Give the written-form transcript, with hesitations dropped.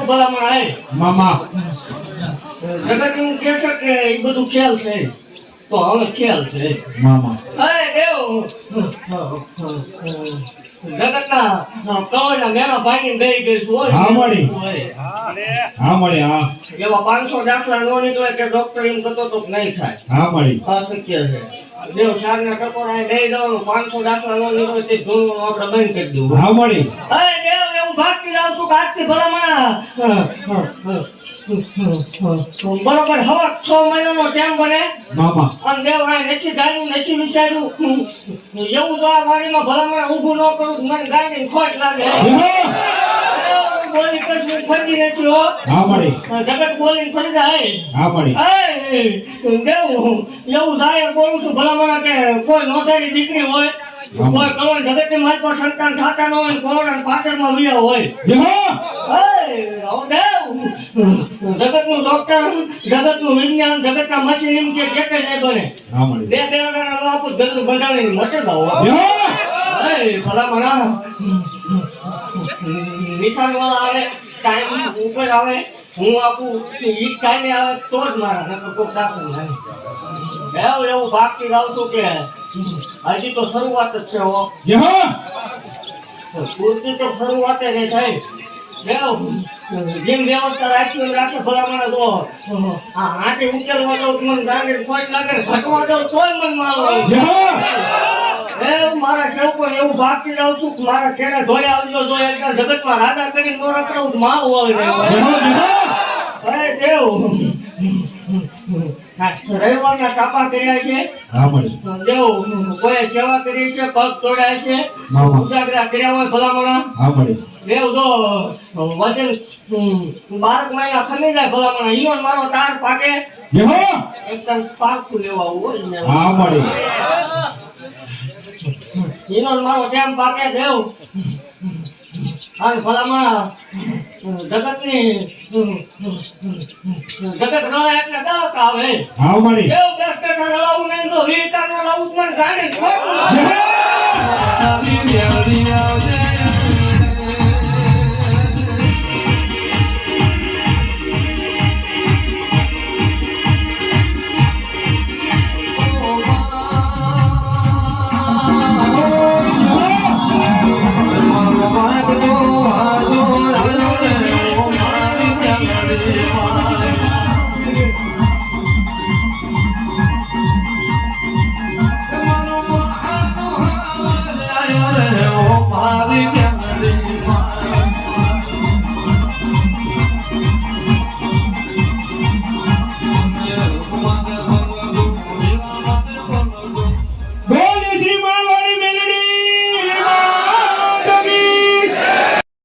ભલામણ આય મામા જગત એમ કે છે કે એ બધું ખ્યાલ છે તો હવે ખ્યાલ છે મામા અરે દેવ જગતના કવળના મેળા ભાંગીને બેહી ગઈશું હોય હા મળી હા એવા 500 દાખલા નો નીકળે કે ડોક્ટર એમ કહેતો તો કે નહીં થાય હા મળી અશક્ય છે દેવ સારના ટકોરા નહીં જવાનું 500 દાખલા નો નીકળે તે ધૂળનું આપણે બંધ કરી દેવું હા મળી અરે દેવ એવું ભાગતી જાવ છું કે આજથી ભલામણા બરોબર હવા 6 મહિનાનો ટાઈમ બને મામા અને દેવ આ નથી ગાયું નથી વિચાર્યું એવું તો આ વાડીમાં ભલામણા ઊભું ન કરું મને ગાયની ખોટ લાગે બોલી કશું ફરી નથી હો હા મળી જગત બોલીને ફરી જાય હા મળી દેવ એવું થાય બોલું છું ભલામણા કે કોઈ નોંધારી દીકરી હોય કોઈ કલોન જગત ની મારી પાસે સંતાન થતા ન હોય કોણ પાટણમાં વિયા હોય જગત નું ડોક્ટર જગત નું વિજ્ઞાન જગત ના મશીન એમ કે નહીં બને હા મળી બે આપું ગંદુ બંધાણી મટે દો ભલામણા નિશાન વાળા આવે ટાઈમ ઉપર આવે હું આપું ઈ ટાઈમે આવે તો જ મારા નકર કોઈ દાખલ નહીં એવું ભાગતી જાઉં છું કે હજી તો શરૂઆત જ છે હો પૂરતી તો શરૂઆત જ થાય જેમ વ્યવસ્થા રાખી એમ રાખે ભલામણ તો આટે ઉકેલવા દો મને ગાંડે ખોટ લાગે ઘટવા દો તોય મને મારો મારા સેવકો એવું ભાગતી જાઉં છું કે મારા ઘેરે ધોયા આવજો જો એકદમ જગતમાં રાજા કરીને નો રખડવું માવું આવે દેવ રવિવારના કાપા કર્યા છે દેવ કોઈ સેવા કરી છે પગ તોડાય છે ઉજાગરા કર્યા હોય ભલામણા દેવ જો વજન 12 મહિના ખમી જાય ભલામણા ઈવન મારો તાર પાકે એકદમ પાકું લેવા હોય ઈવન મારો ટેમ પાકે દેવ અને ભલામણા જગત રળા એટલે દાક આવે એવું બેઠા રળાવું નહીં તો વીરતા નો લાવું મને ગાડી Bobby.